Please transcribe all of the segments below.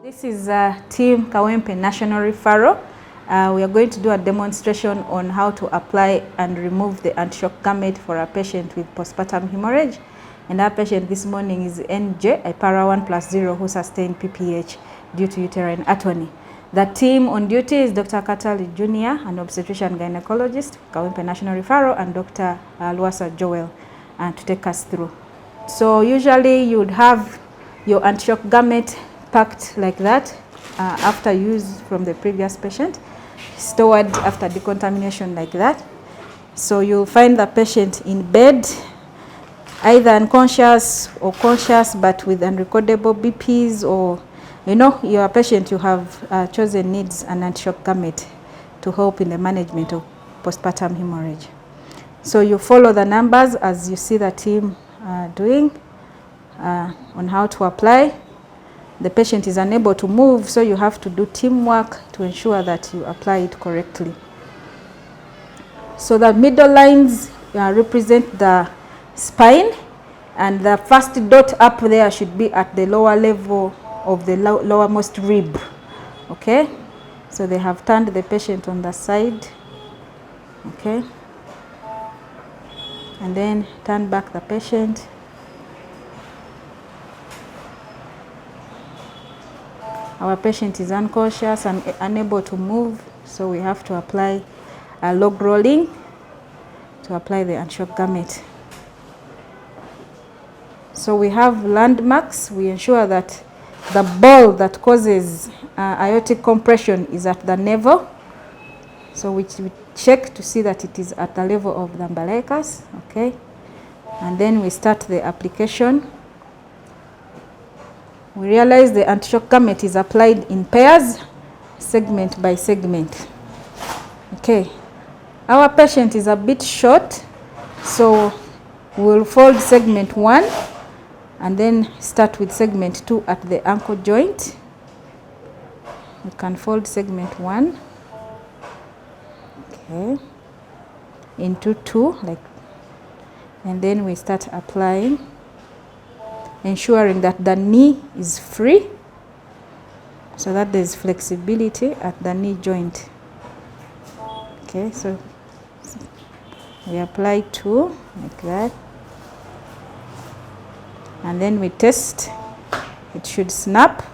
This is Team Kawempe National Referral. We are going to do a demonstration on how to apply and remove the anti-shock garment for a patient with postpartum hemorrhage. And our patient this morning is NJ, a para 1+0 who sustained PPH due to uterine atony. The team on duty is Dr. Katali Jr., an obstetrician gynecologist, Kawempe National Referral, and Dr. Luasa Joel to take us through. So usually you would have your anti-shock garment packed like that after use from the previous patient, stored after decontamination like that. So you'll find the patient in bed, either unconscious or conscious but with unrecordable BPs, or your patient you have chosen needs an anti-shock garment to help in the management of postpartum hemorrhage. So you follow the numbers as you see the team doing on how to apply. The patient is unable to move, so you have to do teamwork to ensure that you apply it correctly. So the middle lines represent the spine, and the first dot up there should be at the lower level of the lowermost rib. Okay, so they have turned the patient on the side. Okay, and then turn back the patient. Our patient is unconscious and unable to move, so we have to apply a log rolling to apply the anti-shock garment. So we have landmarks. We ensure that the ball that causes aortic compression is at the navel. So we check to see that it is at the level of the umbilicus. Okay, and then we start the application. We realize the anti-shock garment is applied in pairs, segment by segment. Okay, our patient is a bit short, so we'll fold segment 1 and then start with segment 2 at the ankle joint. We can fold segment 1, okay, into 2, like, and then we start applying, ensuring that the knee is free so that there's flexibility at the knee joint. Okay, so we apply 2 like that, and then we test. It should snap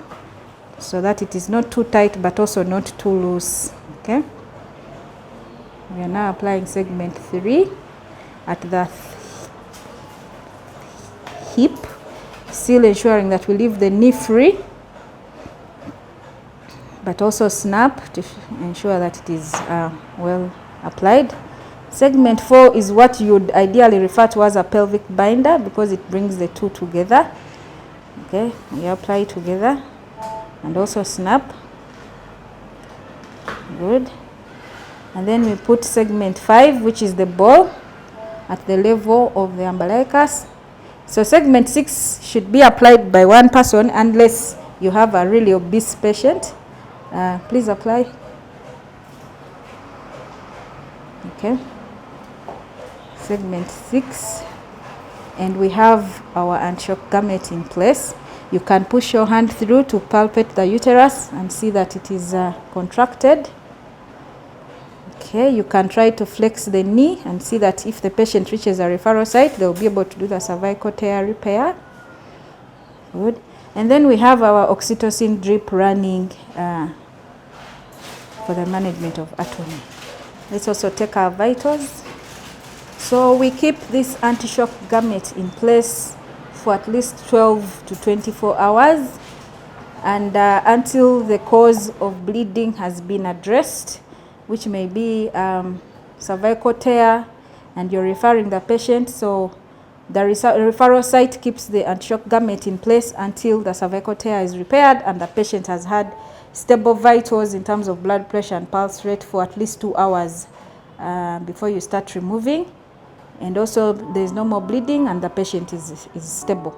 so that it is not too tight but also not too loose. Okay, we are now applying segment 3 at the hip, still ensuring that we leave the knee free but also snap to ensure that it is well applied. Segment 4 is what you would ideally refer to as a pelvic binder because it brings the two together. Okay, we apply together and also snap. Good. And then we put segment 5, which is the ball, at the level of the umbilicus. So segment 6 should be applied by one person unless you have a really obese patient. Please apply. Okay. Segment 6. And we have our anti-shock garment in place. You can push your hand through to palpate the uterus and see that it is contracted. Okay, you can try to flex the knee and see that if the patient reaches a referral site, they'll be able to do the cervical tear repair. Good. And then we have our oxytocin drip running for the management of atony. Let's also take our vitals. So we keep this anti-shock garment in place for at least 12 to 24 hours and until the cause of bleeding has been addressed, which may be cervical tear, and you're referring the patient. So the referral site keeps the anti-shock garment in place until the cervical tear is repaired and the patient has had stable vitals in terms of blood pressure and pulse rate for at least 2 hours before you start removing. And also there is no more bleeding and the patient is stable.